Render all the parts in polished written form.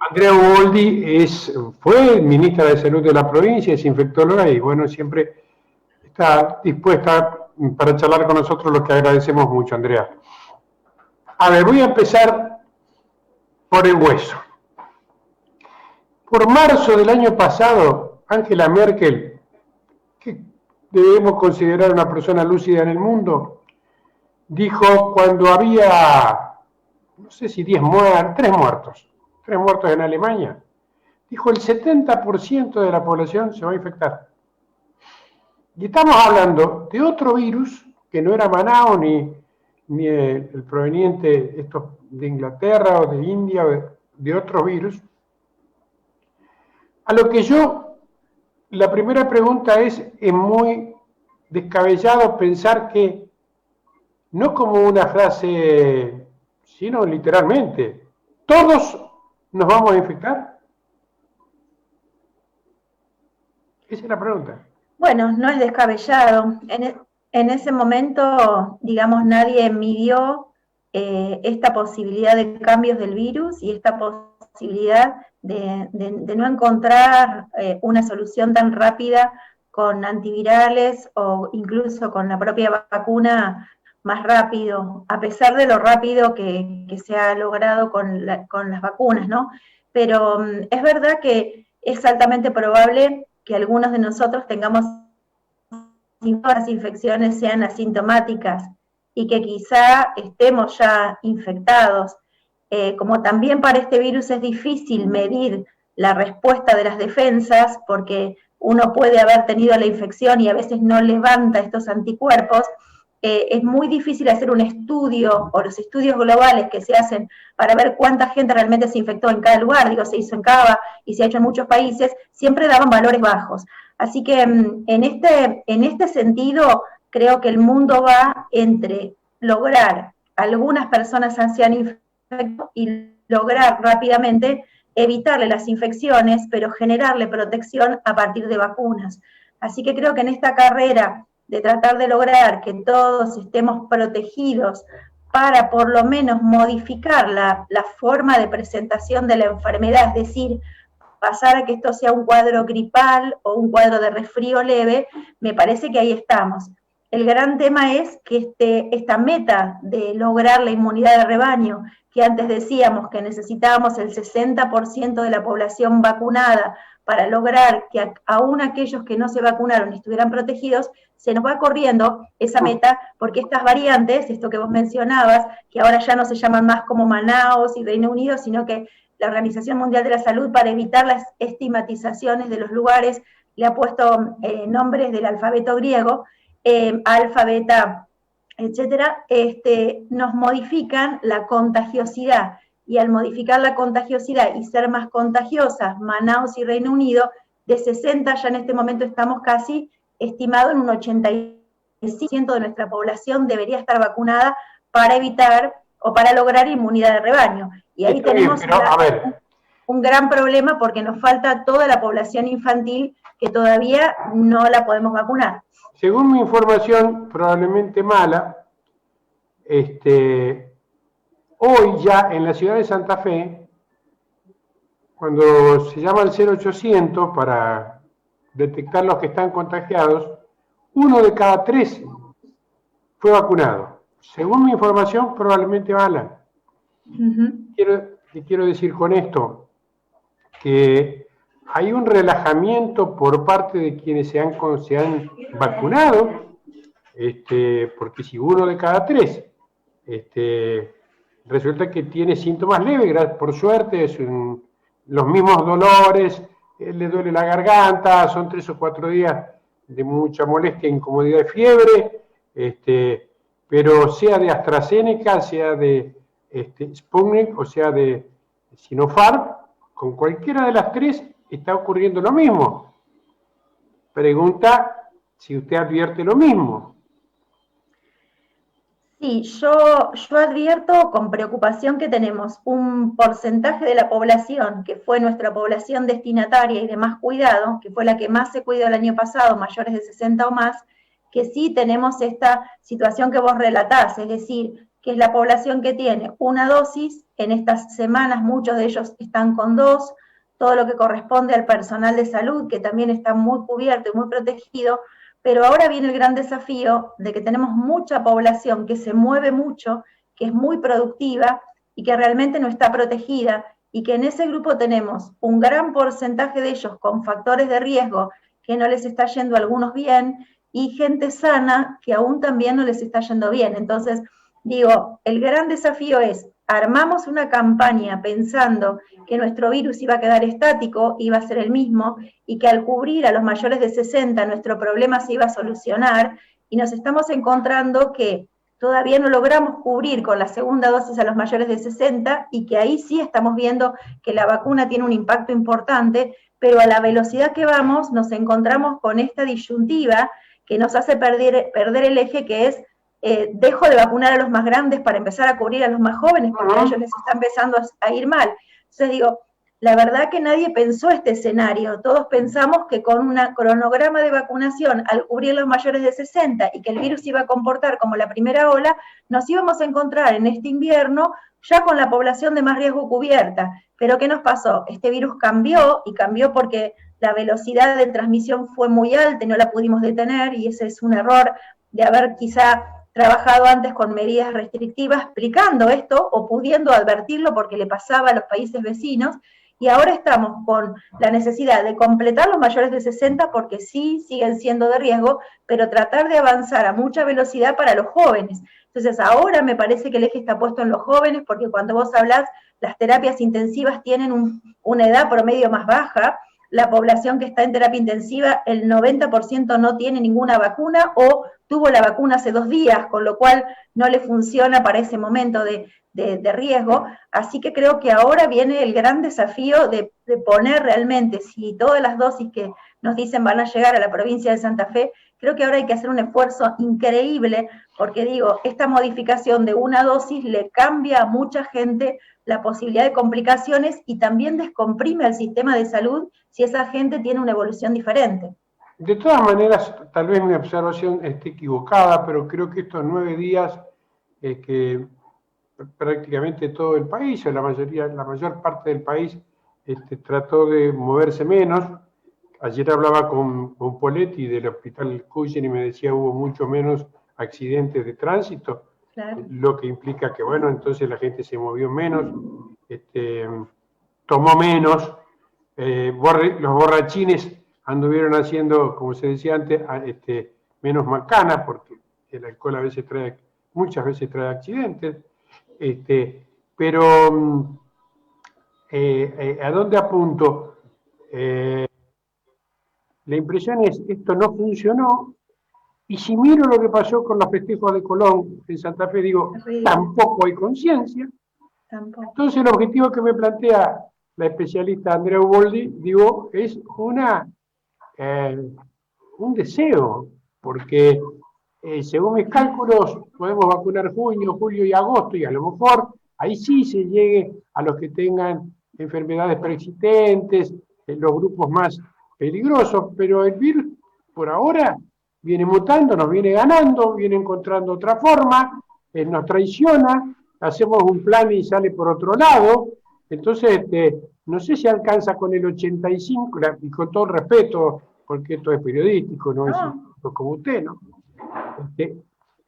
Andrea Uboldi fue ministra de Salud de la provincia, es infectóloga y bueno, siempre está dispuesta para charlar con nosotros, lo que agradecemos mucho, Andrea. A ver, voy a empezar por el hueso. Por marzo del año pasado, Angela Merkel, que debemos considerar una persona lúcida en el mundo, dijo cuando había, no sé si 3 muertos en Alemania, dijo el 70% de la población se va a infectar. Y estamos hablando de otro virus que no era Manaus ni el proveniente esto de Inglaterra o de India o de otros virus. A lo que la primera pregunta es muy descabellado pensar que, no como una frase, sino literalmente, ¿todos nos vamos a infectar? Esa es la pregunta. Bueno, no es descabellado. En ese momento, digamos, nadie midió esta posibilidad de cambios del virus y esta posibilidad de no encontrar una solución tan rápida con antivirales o incluso con la propia vacuna más rápido, a pesar de lo rápido que se ha logrado con las vacunas, ¿no? Pero es verdad que es altamente probable que algunos de nosotros tengamos las infecciones sean asintomáticas y que quizá estemos ya infectados. Como también para este virus es difícil medir la respuesta de las defensas, porque uno puede haber tenido la infección y a veces no levanta estos anticuerpos, es muy difícil hacer un estudio, o los estudios globales que se hacen para ver cuánta gente realmente se infectó en cada lugar, digo, se hizo en Cava y se ha hecho en muchos países, siempre daban valores bajos. Así que en este sentido, creo que el mundo va entre lograr algunas personas sean infectadas y lograr rápidamente evitarle las infecciones, pero generarle protección a partir de vacunas. Así que creo que en esta carrera de tratar de lograr que todos estemos protegidos para por lo menos modificar la forma de presentación de la enfermedad, es decir, pasar a que esto sea un cuadro gripal o un cuadro de resfrío leve, me parece que ahí estamos. El gran tema es que esta meta de lograr la inmunidad de rebaño, que antes decíamos que necesitábamos el 60% de la población vacunada para lograr que aún aquellos que no se vacunaron estuvieran protegidos, se nos va corriendo esa meta porque estas variantes, esto que vos mencionabas, que ahora ya no se llaman más como Manaus y Reino Unido, sino que la Organización Mundial de la Salud, para evitar las estigmatizaciones de los lugares, le ha puesto nombres del alfabeto griego, alfa, beta, etcétera, nos modifican la contagiosidad. Y al modificar la contagiosidad y ser más contagiosas, Manaus y Reino Unido, de 60 ya en este momento estamos casi estimado en un 85% de nuestra población debería estar vacunada para evitar o para lograr inmunidad de rebaño. Y ahí tenemos un gran problema porque nos falta toda la población infantil que todavía no la podemos vacunar. Según mi información, probablemente mala, hoy ya en la ciudad de Santa Fe, cuando se llama al 0800 para detectar los que están contagiados, 1 de cada 3 fue vacunado. Según mi información, probablemente mala. ¿Qué quiero decir con esto? Que hay un relajamiento por parte de quienes se han vacunado, porque si 1 de cada 3 resulta que tiene síntomas leves, por suerte, los mismos dolores, le duele la garganta, son 3 o 4 días de mucha molestia, incomodidad y fiebre, pero sea de AstraZeneca, sea de Sputnik o sea de Sinopharm, con cualquiera de las 3 está ocurriendo lo mismo. Pregunta si usted advierte lo mismo. Sí, yo advierto con preocupación que tenemos un porcentaje de la población, que fue nuestra población destinataria y de más cuidado, que fue la que más se cuidó el año pasado, mayores de 60 o más, que sí tenemos esta situación que vos relatás, es decir, que es la población que tiene una dosis en estas semanas, muchos de ellos están con 2, todo lo que corresponde al personal de salud, que también está muy cubierto y muy protegido, pero ahora viene el gran desafío de que tenemos mucha población que se mueve mucho, que es muy productiva y que realmente no está protegida, y que en ese grupo tenemos un gran porcentaje de ellos con factores de riesgo que no les está yendo a algunos bien, y gente sana que aún también no les está yendo bien. Entonces, digo, el gran desafío es, armamos una campaña pensando que nuestro virus iba a quedar estático, iba a ser el mismo, y que al cubrir a los mayores de 60 nuestro problema se iba a solucionar, y nos estamos encontrando que todavía no logramos cubrir con la segunda dosis a los mayores de 60, y que ahí sí estamos viendo que la vacuna tiene un impacto importante, pero a la velocidad que vamos nos encontramos con esta disyuntiva que nos hace perder el eje, que es dejo de vacunar a los más grandes para empezar a cubrir a los más jóvenes, porque a ellos les está empezando a ir mal. Entonces digo, la verdad que nadie pensó este escenario, todos pensamos que con un cronograma de vacunación, al cubrir los mayores de 60 y que el virus iba a comportar como la primera ola, nos íbamos a encontrar en este invierno ya con la población de más riesgo cubierta. Pero ¿qué nos pasó? Este virus cambió, y cambió porque la velocidad de transmisión fue muy alta y no la pudimos detener, y ese es un error de haber quizá trabajado antes con medidas restrictivas explicando esto o pudiendo advertirlo porque le pasaba a los países vecinos, y ahora estamos con la necesidad de completar los mayores de 60 porque sí siguen siendo de riesgo, pero tratar de avanzar a mucha velocidad para los jóvenes. Entonces ahora me parece que el eje está puesto en los jóvenes, porque cuando vos hablás, las terapias intensivas tienen una edad promedio más baja, la población que está en terapia intensiva, el 90% no tiene ninguna vacuna o tuvo la vacuna hace 2 días, con lo cual no le funciona para ese momento de riesgo. Así que creo que ahora viene el gran desafío de poner realmente, si todas las dosis que nos dicen van a llegar a la provincia de Santa Fe, creo que ahora hay que hacer un esfuerzo increíble, porque digo, esta modificación de una dosis le cambia a mucha gente la posibilidad de complicaciones y también descomprime al sistema de salud si esa gente tiene una evolución diferente. De todas maneras, tal vez mi observación esté equivocada, pero creo que estos 9 días que prácticamente todo el país, o la mayor parte del país, trató de moverse menos. Ayer hablaba con Poletti del Hospital Cuyén y me decía hubo mucho menos accidentes de tránsito, claro. Lo que implica que, bueno, entonces la gente se movió menos, tomó menos, los borrachines anduvieron haciendo, como se decía antes, menos macanas, porque el alcohol a veces muchas veces trae accidentes, pero ¿a dónde apunto? La impresión es, esto no funcionó, y si miro lo que pasó con los festejos de Colón en Santa Fe, digo, tampoco hay conciencia. Entonces el objetivo que me plantea la especialista Andrea Uboldi, digo, es un deseo, porque según mis cálculos podemos vacunar junio, julio y agosto, y a lo mejor ahí sí se llegue a los que tengan enfermedades preexistentes, los grupos más peligrosos, pero el virus por ahora viene mutando, nos viene ganando, viene encontrando otra forma, nos traiciona, hacemos un plan y sale por otro lado. Entonces, no sé si alcanza con el 85, y con todo el respeto, porque esto es periodístico, no es como usted, ¿no?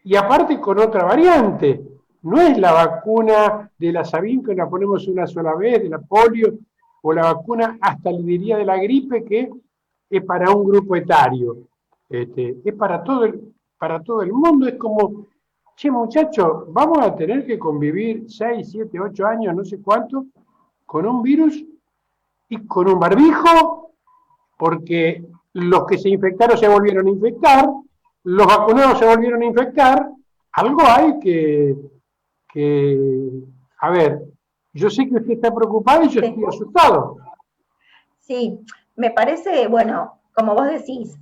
Y aparte con otra variante, no es la vacuna de la Sabin que la ponemos una sola vez, de la polio, o la vacuna, hasta le diría, de la gripe, que es para un grupo etario, es para todo el mundo. Es como, che muchachos, vamos a tener que convivir 6, 7, 8 años, no sé cuánto, con un virus y con un barbijo, porque los que se infectaron se volvieron a infectar, los vacunados se volvieron a infectar. Algo hay que a ver, yo sé que usted está preocupado y yo estoy asustado. Sí, me parece, bueno, como vos decís,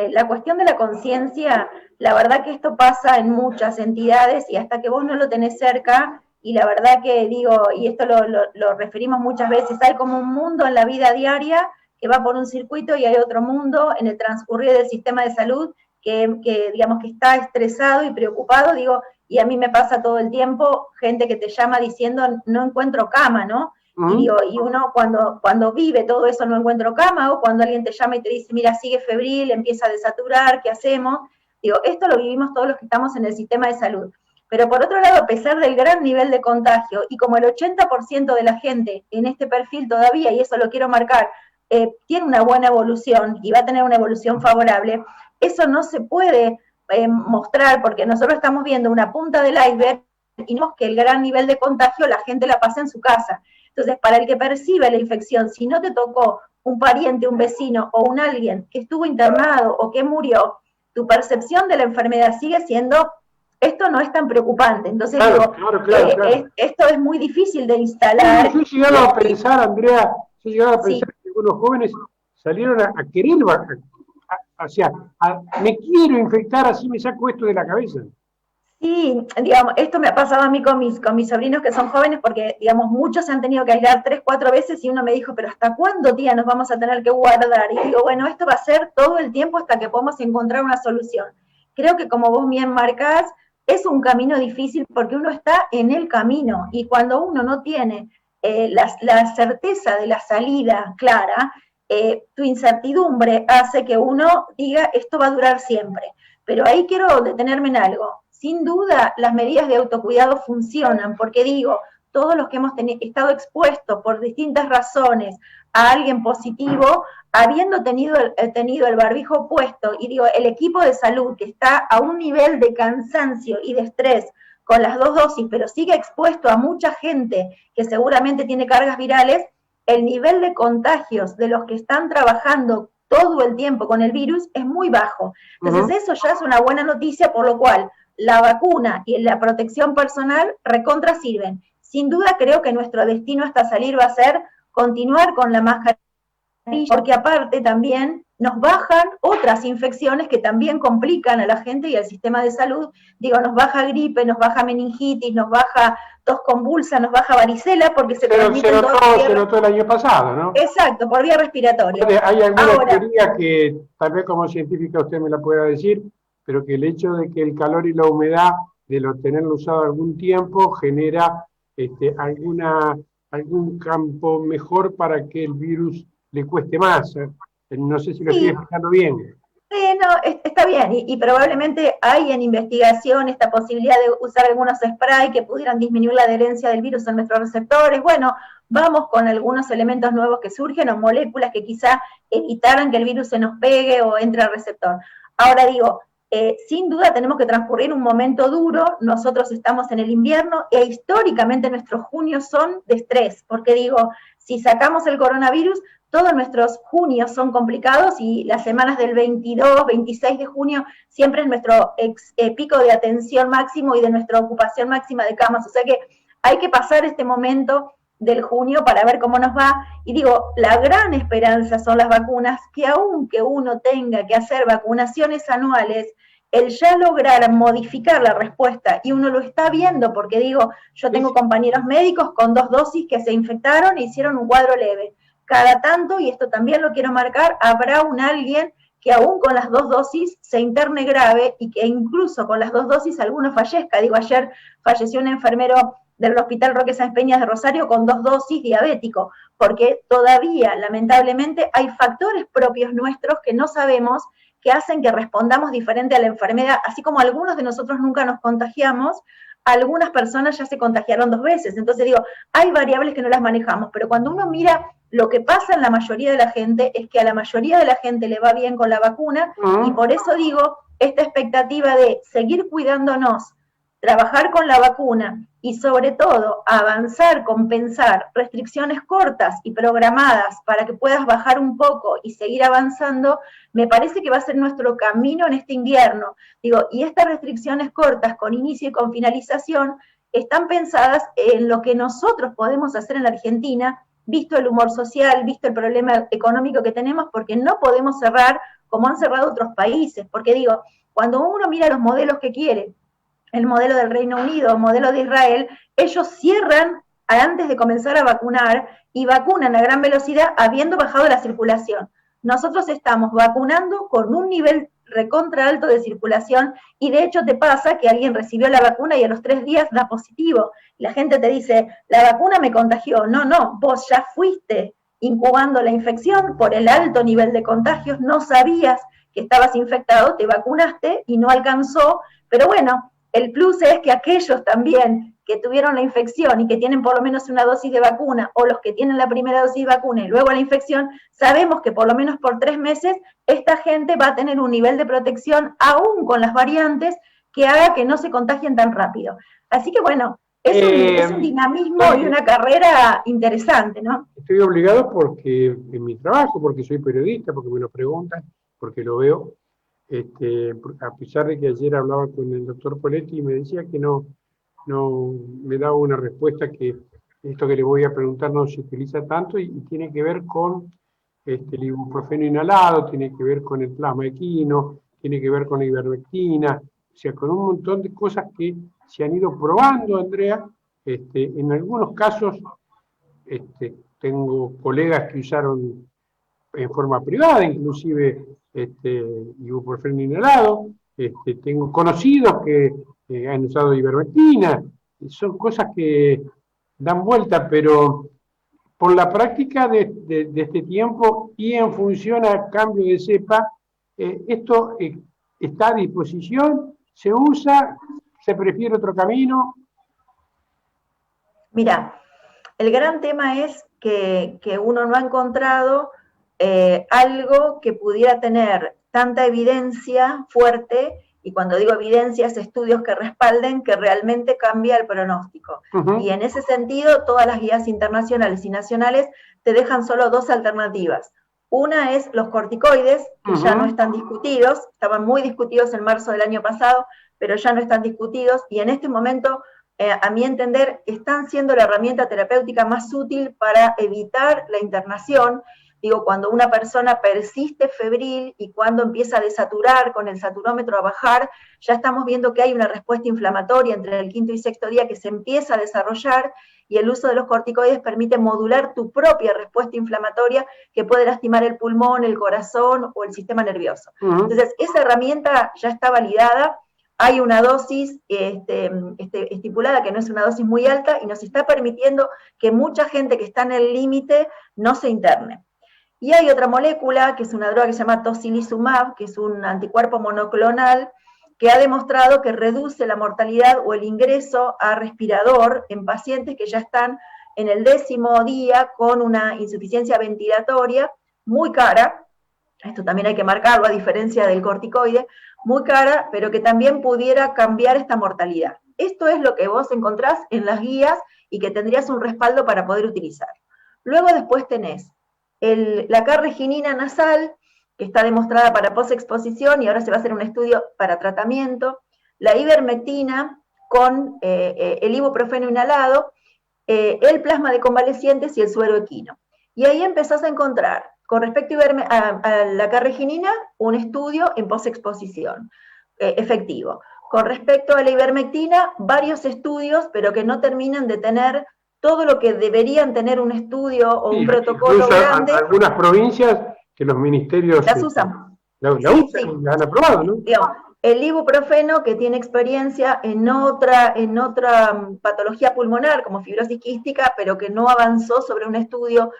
la cuestión de la conciencia, la verdad que esto pasa en muchas entidades y hasta que vos no lo tenés cerca, y la verdad que digo, y esto lo referimos muchas veces, hay como un mundo en la vida diaria que va por un circuito y hay otro mundo en el transcurrir del sistema de salud que digamos que está estresado y preocupado, digo, y a mí me pasa todo el tiempo, gente que te llama diciendo, no encuentro cama, ¿no? Y digo, y uno cuando vive todo eso, no encuentro cama, o cuando alguien te llama y te dice, mira, sigue febril, empieza a desaturar, ¿qué hacemos? Digo, esto lo vivimos todos los que estamos en el sistema de salud. Pero por otro lado, a pesar del gran nivel de contagio, y como el 80% de la gente en este perfil todavía, y eso lo quiero marcar, tiene una buena evolución y va a tener una evolución favorable, eso no se puede mostrar porque nosotros estamos viendo una punta del iceberg y no que el gran nivel de contagio la gente la pasa en su casa. Entonces, para el que percibe la infección, si no te tocó un pariente, un vecino o un alguien que estuvo internado o que murió, tu percepción de la enfermedad sigue siendo, esto no es tan preocupante. Entonces, claro, digo, claro. esto es muy difícil de instalar. Yo he llegado a pensar, Andrea, yo he llegado a pensar que algunos jóvenes salieron a querer, o sea, me quiero infectar, así me saco esto de la cabeza. Sí, digamos, esto me ha pasado a mí con mis sobrinos que son jóvenes porque, digamos, muchos se han tenido que aislar 3, 4 veces y uno me dijo, pero ¿hasta cuándo, tía, nos vamos a tener que guardar? Y digo, bueno, esto va a ser todo el tiempo hasta que podamos encontrar una solución. Creo que como vos bien marcás, es un camino difícil porque uno está en el camino y cuando uno no tiene la certeza de la salida clara, tu incertidumbre hace que uno diga, esto va a durar siempre. Pero ahí quiero detenerme en algo. Sin duda, las medidas de autocuidado funcionan, porque digo, todos los que hemos estado expuestos por distintas razones a alguien positivo, habiendo tenido el barbijo puesto, y digo, el equipo de salud que está a un nivel de cansancio y de estrés con las 2 dosis, pero sigue expuesto a mucha gente que seguramente tiene cargas virales, el nivel de contagios de los que están trabajando todo el tiempo con el virus es muy bajo. Entonces eso ya es una buena noticia, por lo cual la vacuna y la protección personal recontra sirven. Sin duda creo que nuestro destino hasta salir va a ser continuar con la mascarilla, porque aparte también nos bajan otras infecciones que también complican a la gente y al sistema de salud. Digo, nos baja gripe, nos baja meningitis, nos baja tos convulsa, nos baja varicela, porque se transmiten se notó el año pasado, ¿no? Exacto, por vía respiratoria. ¿Hay alguna teoría que tal vez como científica usted me la pueda decir, pero que el hecho de que el calor y la humedad, de lo tenerlo usado algún tiempo, genera algún campo mejor para que el virus le cueste más? No sé si lo estoy explicando bien. Sí, no, está bien, y probablemente hay en investigación esta posibilidad de usar algunos sprays que pudieran disminuir la adherencia del virus en nuestros receptores. Bueno, vamos con algunos elementos nuevos que surgen o moléculas que quizá evitaran que el virus se nos pegue o entre al receptor. Ahora digo, sin duda tenemos que transcurrir un momento duro, nosotros estamos en el invierno e históricamente nuestros junios son de estrés, porque digo, si sacamos el coronavirus, todos nuestros junios son complicados y las semanas del 22, 26 de junio siempre es nuestro pico de atención máximo y de nuestra ocupación máxima de camas, o sea que hay que pasar este momento del junio para ver cómo nos va, y digo, la gran esperanza son las vacunas, que aunque uno tenga que hacer vacunaciones anuales, el ya lograr modificar la respuesta, y uno lo está viendo, porque digo, yo tengo compañeros médicos con 2 dosis que se infectaron e hicieron un cuadro leve. Cada tanto, y esto también lo quiero marcar, habrá alguien que aún con las 2 dosis se interne grave y que incluso con las 2 dosis alguno fallezca. Digo, ayer falleció un enfermero del Hospital Roque Sáenz Peñas de Rosario con 2 dosis diabético, porque todavía, lamentablemente, hay factores propios nuestros que no sabemos, que hacen que respondamos diferente a la enfermedad, así como algunos de nosotros nunca nos contagiamos, algunas personas ya se contagiaron 2 veces. Entonces digo, hay variables que no las manejamos, pero cuando uno mira lo que pasa en la mayoría de la gente es que a la mayoría de la gente le va bien con la vacuna, y por eso digo, esta expectativa de seguir cuidándonos, trabajar con la vacuna y sobre todo avanzar, compensar restricciones cortas y programadas para que puedas bajar un poco y seguir avanzando, me parece que va a ser nuestro camino en este invierno. Digo, y estas restricciones cortas con inicio y con finalización están pensadas en lo que nosotros podemos hacer en la Argentina, visto el humor social, visto el problema económico que tenemos, porque no podemos cerrar como han cerrado otros países, porque digo, cuando uno mira los modelos que quiere, el modelo del Reino Unido, el modelo de Israel, ellos cierran antes de comenzar a vacunar y vacunan a gran velocidad habiendo bajado la circulación. Nosotros estamos vacunando con un nivel recontra alto de circulación, y de hecho te pasa que alguien recibió la vacuna y a los 3 días da positivo. La gente te dice, la vacuna me contagió. No, no, vos ya fuiste incubando la infección por el alto nivel de contagios, no sabías que estabas infectado, te vacunaste y no alcanzó, pero bueno, el plus es que aquellos también que tuvieron la infección y que tienen por lo menos una dosis de vacuna, o los que tienen la primera dosis de vacuna y luego la infección, sabemos que por lo menos por 3 meses esta gente va a tener un nivel de protección aún con las variantes que haga que no se contagien tan rápido. Así que bueno, es un dinamismo y una carrera interesante, ¿no? Estoy obligado porque en mi trabajo, porque soy periodista, porque me lo preguntan, porque lo veo. A pesar de que ayer hablaba con el doctor Poletti y me decía que no me daba una respuesta que esto que le voy a preguntar no se utiliza tanto y tiene que ver con el ibuprofeno inhalado, tiene que ver con el plasma equino, tiene que ver con la ivermectina, o sea, con un montón de cosas que se han ido probando, Andrea. En algunos casos tengo colegas que usaron en forma privada, inclusive ibuprofeno inhalado. Tengo conocidos que han usado ivermectina. Son cosas que dan vuelta, pero por la práctica de este tiempo y en función al cambio de cepa, esto está a disposición, se usa, se prefiere otro camino. Mira, el gran tema es que uno no ha encontrado algo que pudiera tener tanta evidencia fuerte, y cuando digo evidencias, estudios que respalden que realmente cambia el pronóstico. Y en ese sentido, todas las guías internacionales y nacionales te dejan solo 2 alternativas. Una es los corticoides, que ya no están discutidos, estaban muy discutidos en marzo del año pasado, pero ya no están discutidos, y en este momento a mi entender, están siendo la herramienta terapéutica más útil para evitar la internación. Digo, cuando una persona persiste febril y cuando empieza a desaturar con el saturómetro a bajar, ya estamos viendo que hay una respuesta inflamatoria entre el 5º y 6º día que se empieza a desarrollar, y el uso de los corticoides permite modular tu propia respuesta inflamatoria que puede lastimar el pulmón, el corazón o el sistema nervioso. Entonces, esa herramienta ya está validada. Hay una dosis estipulada que no es una dosis muy alta y nos está permitiendo que mucha gente que está en el límite no se interne. Y hay otra molécula, que es una droga que se llama tocilizumab, que es un anticuerpo monoclonal, que ha demostrado que reduce la mortalidad o el ingreso a respirador en pacientes que ya están en el 10º día con una insuficiencia ventilatoria muy cara. Esto también hay que marcarlo, a diferencia del corticoide, muy cara, pero que también pudiera cambiar esta mortalidad. Esto es lo que vos encontrás en las guías y que tendrías un respaldo para poder utilizar. Luego después tenés la carreginina nasal, que está demostrada para postexposición y ahora se va a hacer un estudio para tratamiento, la ivermectina con el ibuprofeno inhalado, el plasma de convalecientes y el suero equino. Y ahí empezás a encontrar, con respecto a la carreginina, un estudio en postexposición efectivo. Con respecto a la ivermectina, varios estudios, pero que no terminan de tener todo lo que deberían tener un estudio o un protocolo grande. Algunas provincias que los ministerios las usan. La usan, sí. La han aprobado, ¿no? Digamos, el ibuprofeno, que tiene experiencia en otra patología pulmonar, como fibrosis quística, pero que no avanzó sobre un estudio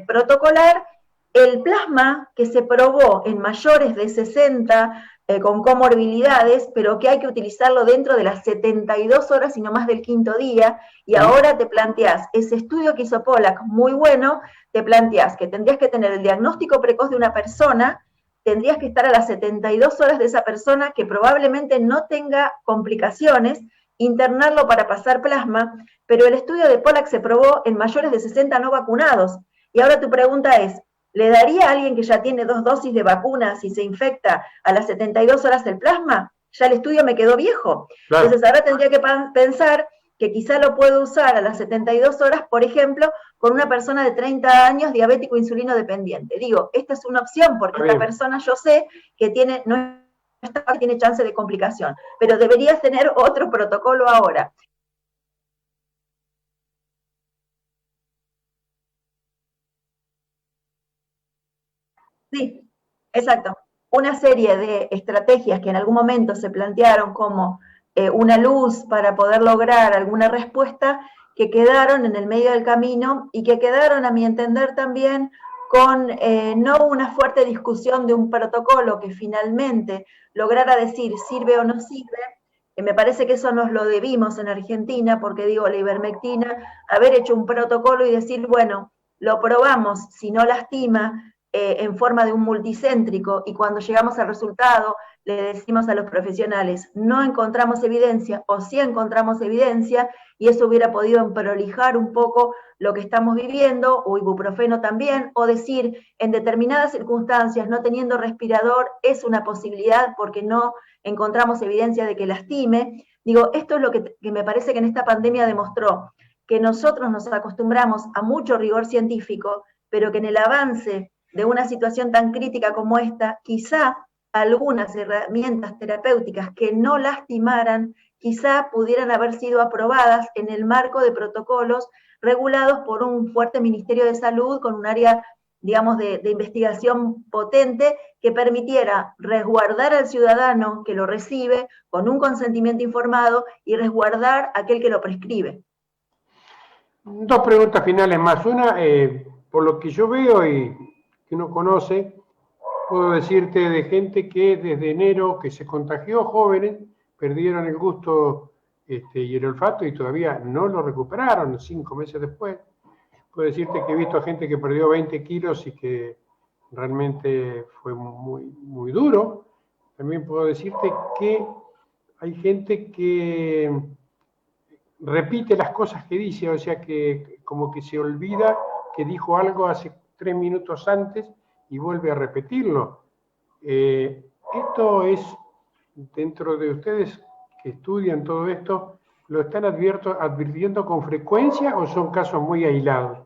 protocolar. El plasma, que se probó en mayores de 60 con comorbilidades, pero que hay que utilizarlo dentro de las 72 horas y no más del 5º día, y ahora te planteás, ese estudio que hizo Pollack, muy bueno, te planteás que tendrías que tener el diagnóstico precoz de una persona, tendrías que estar a las 72 horas de esa persona que probablemente no tenga complicaciones, internarlo para pasar plasma, pero el estudio de Pollack se probó en mayores de 60 no vacunados. Y ahora tu pregunta es, ¿le daría a alguien que ya tiene 2 dosis de vacuna si se infecta a las 72 horas el plasma? Ya el estudio me quedó viejo. Claro. Entonces ahora tendría que pensar que quizá lo puedo usar a las 72 horas, por ejemplo, con una persona de 30 años diabético insulino dependiente. Digo, esta es una opción porque esta persona yo sé que tiene chance de complicación, pero deberías tener otro protocolo ahora. Sí, exacto. una serie de estrategias que en algún momento se plantearon como una luz para poder lograr alguna respuesta, que quedaron en el medio del camino y que quedaron, a mi entender, también con no una fuerte discusión de un protocolo que finalmente lograra decir sirve o no sirve. Me parece que eso nos lo debimos en Argentina, porque digo, la ivermectina, haber hecho un protocolo y decir, bueno, lo probamos, si no lastima, en forma de un multicéntrico, y cuando llegamos al resultado le decimos a los profesionales, no encontramos evidencia, o sí encontramos evidencia, y eso hubiera podido prolijar un poco lo que estamos viviendo, o ibuprofeno también, o decir, en determinadas circunstancias, no teniendo respirador, es una posibilidad porque no encontramos evidencia de que lastime. Digo, esto es lo que me parece que en esta pandemia demostró, que nosotros nos acostumbramos a mucho rigor científico, pero que en el avance de una situación tan crítica como esta, quizá algunas herramientas terapéuticas que no lastimaran, quizá pudieran haber sido aprobadas en el marco de protocolos regulados por un fuerte Ministerio de Salud con un área, digamos, de investigación potente que permitiera resguardar al ciudadano que lo recibe con un consentimiento informado y resguardar a aquel que lo prescribe. Dos preguntas finales más. Una, por lo que yo veo y que uno conoce, puedo decirte de gente que desde enero, que se contagió, jóvenes, perdieron el gusto y el olfato y todavía no lo recuperaron 5 meses después. Puedo decirte que he visto a gente que perdió 20 kilos y que realmente fue muy, muy duro. También puedo decirte que hay gente que repite las cosas que dice, o sea que como que se olvida que dijo algo hace 3 minutos antes y vuelve a repetirlo. Esto es, dentro de ustedes que estudian todo esto, ¿lo están advirtiendo con frecuencia o son casos muy aislados?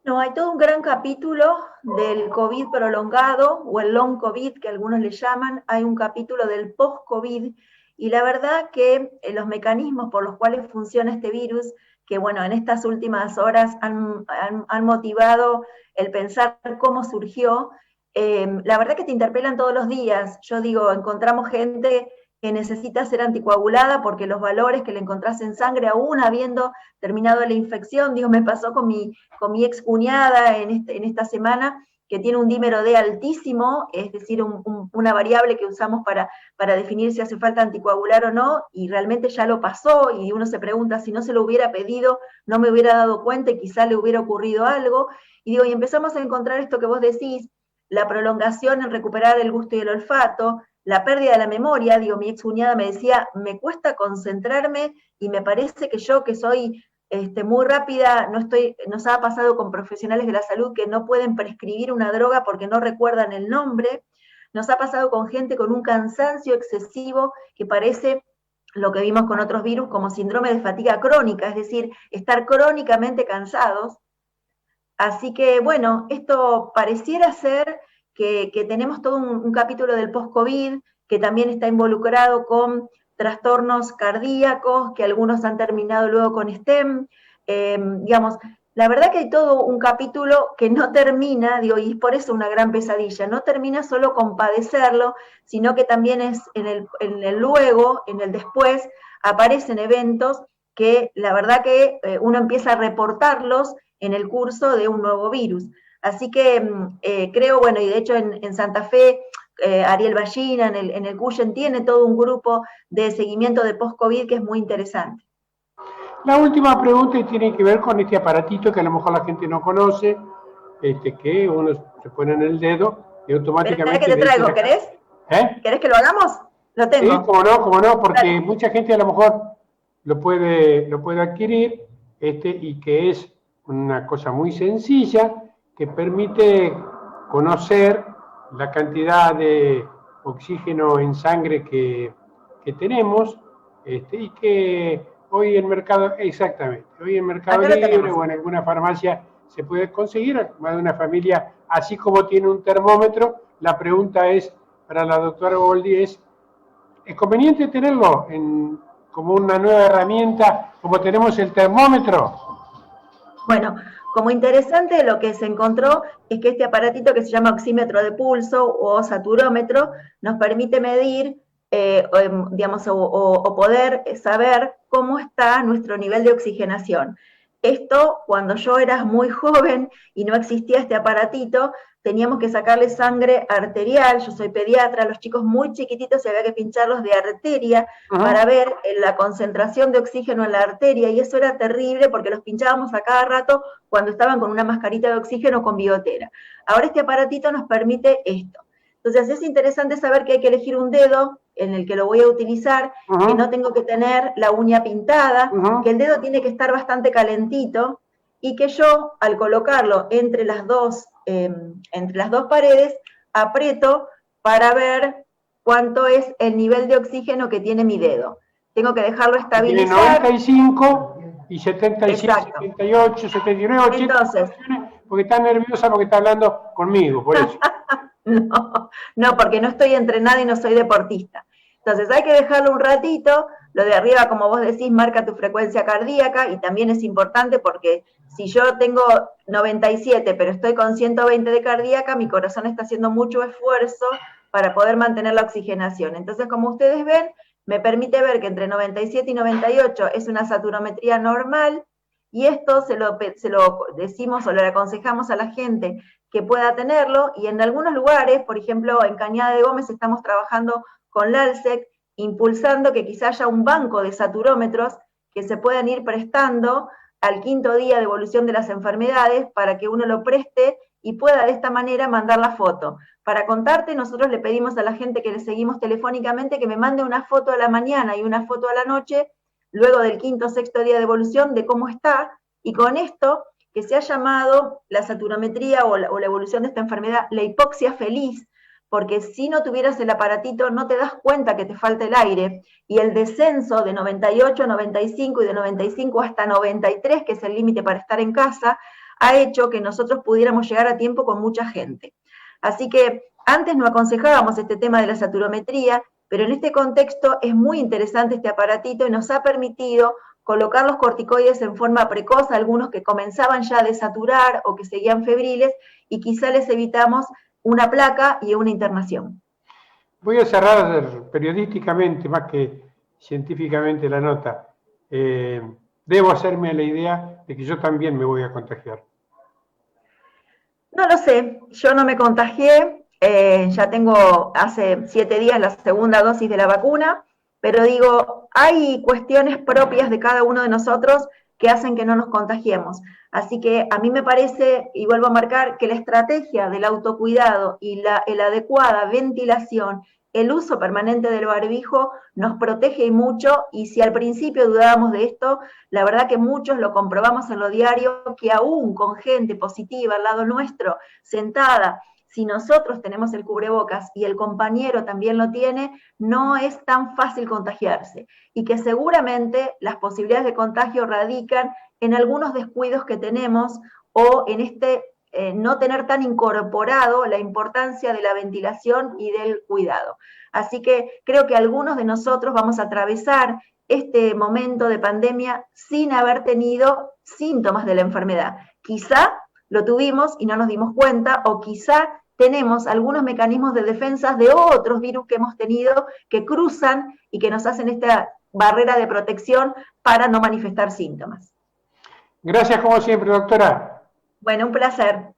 No, hay todo un gran capítulo del COVID prolongado, o el long COVID, que algunos le llaman. Hay un capítulo del post-COVID, y la verdad que los mecanismos por los cuales funciona este virus, que bueno, en estas últimas horas han motivado el pensar cómo surgió, la verdad que te interpelan todos los días. Yo digo, encontramos gente que necesita ser anticoagulada porque los valores que le encontrás en sangre, aún habiendo terminado la infección, digo, me pasó con mi ex cuñada en esta semana, que tiene un dímero D altísimo, es decir, una variable que usamos para definir si hace falta anticoagular o no, y realmente ya lo pasó, y uno se pregunta si no se lo hubiera pedido, no me hubiera dado cuenta y quizá le hubiera ocurrido algo. Y digo, y empezamos a encontrar esto que vos decís, la prolongación en recuperar el gusto y el olfato, la pérdida de la memoria. Digo, mi ex cuñada me decía, me cuesta concentrarme y me parece que yo, que soy muy rápida, nos ha pasado con profesionales de la salud que no pueden prescribir una droga porque no recuerdan el nombre, nos ha pasado con gente con un cansancio excesivo que parece lo que vimos con otros virus como síndrome de fatiga crónica, es decir, estar crónicamente cansados. Así que bueno, esto pareciera ser que tenemos todo un capítulo del post-COVID que también está involucrado con trastornos cardíacos, que algunos han terminado luego con STEM. Digamos, la verdad que hay todo un capítulo que no termina, digo, y es por eso una gran pesadilla, no termina solo con padecerlo, sino que también es en el luego, en el después, aparecen eventos que la verdad que uno empieza a reportarlos en el curso de un nuevo virus. Así que creo, bueno, y de hecho en Santa Fe, Ariel Ballina, en el Cuyen, tiene todo un grupo de seguimiento de post-COVID que es muy interesante. La última pregunta tiene que ver con este aparatito que a lo mejor la gente no conoce, que uno se pone en el dedo y automáticamente... ¿Qué te traigo? ¿Querés? ¿Querés que lo hagamos? Lo tengo. Sí, cómo no, porque dale. Mucha gente a lo mejor lo puede adquirir, y que es una cosa muy sencilla que permite conocer la cantidad de oxígeno en sangre que tenemos, y que hoy en Mercado Libre o en alguna farmacia se puede conseguir, más de una familia, así como tiene un termómetro. La pregunta es, para la doctora Boldi, ¿es conveniente tenerlo como una nueva herramienta, como tenemos el termómetro? Bueno, Como interesante, lo que se encontró es que este aparatito que se llama oxímetro de pulso o saturómetro nos permite medir, digamos, o poder saber cómo está nuestro nivel de oxigenación. Esto, cuando yo era muy joven y no existía este aparatito, teníamos que sacarle sangre arterial, yo soy pediatra, los chicos muy chiquititos y había que pincharlos de arteria para ver la concentración de oxígeno en la arteria, y eso era terrible porque los pinchábamos a cada rato cuando estaban con una mascarita de oxígeno con bigotera. Ahora este aparatito nos permite esto. Entonces es interesante saber que hay que elegir un dedo en el que lo voy a utilizar, que no tengo que tener la uña pintada, que el dedo tiene que estar bastante calentito, y que yo, al colocarlo entre las dos paredes, aprieto para ver cuánto es el nivel de oxígeno que tiene mi dedo. Tengo que dejarlo estabilizar. Tiene 95 y 77, Exacto. 78, 79, 80. Entonces, porque está nerviosa porque está hablando conmigo, por eso. No, porque no estoy entrenada y no soy deportista. Entonces hay que dejarlo un ratito. Lo de arriba, como vos decís, marca tu frecuencia cardíaca, y también es importante porque si yo tengo 97 pero estoy con 120 de cardíaca, mi corazón está haciendo mucho esfuerzo para poder mantener la oxigenación. Entonces, como ustedes ven, me permite ver que entre 97 y 98 es una saturometría normal, y esto se lo decimos o le aconsejamos a la gente que pueda tenerlo, y en algunos lugares, por ejemplo, en Cañada de Gómez estamos trabajando con la ALSEC, impulsando que quizá haya un banco de saturómetros que se puedan ir prestando al 5.º día de evolución de las enfermedades para que uno lo preste y pueda de esta manera mandar la foto. Para contarte, nosotros le pedimos a la gente que le seguimos telefónicamente que me mande una foto a la mañana y una foto a la noche, luego del 5.º o 6.º día de evolución, de cómo está, y con esto, que se ha llamado la saturometría o la evolución de esta enfermedad, la hipoxia feliz, porque si no tuvieras el aparatito no te das cuenta que te falta el aire, y el descenso de 98 a 95 y de 95 hasta 93, que es el límite para estar en casa, ha hecho que nosotros pudiéramos llegar a tiempo con mucha gente. Así que antes no aconsejábamos este tema de la saturometría, pero en este contexto es muy interesante este aparatito y nos ha permitido colocar los corticoides en forma precoz, algunos que comenzaban ya a desaturar o que seguían febriles, y quizá les evitamos una placa y una internación. Voy a cerrar periodísticamente más que científicamente la nota. Debo hacerme la idea de que yo también me voy a contagiar. No lo sé, yo no me contagié, ya tengo hace 7 días la segunda dosis de la vacuna, pero digo, hay cuestiones propias de cada uno de nosotros que hacen que no nos contagiemos. Así que a mí me parece, y vuelvo a marcar, que la estrategia del autocuidado y la adecuada ventilación, el uso permanente del barbijo nos protege mucho, y si al principio dudábamos de esto, la verdad que muchos lo comprobamos en lo diario, que aún con gente positiva al lado nuestro, sentada, si nosotros tenemos el cubrebocas y el compañero también lo tiene, no es tan fácil contagiarse, y que seguramente las posibilidades de contagio radican en algunos descuidos que tenemos, o en no tener tan incorporado la importancia de la ventilación y del cuidado. Así que creo que algunos de nosotros vamos a atravesar este momento de pandemia sin haber tenido síntomas de la enfermedad. Quizá lo tuvimos y no nos dimos cuenta, o quizá tenemos algunos mecanismos de defensa de otros virus que hemos tenido que cruzan y que nos hacen esta barrera de protección para no manifestar síntomas. Gracias como siempre, doctora. Bueno, un placer.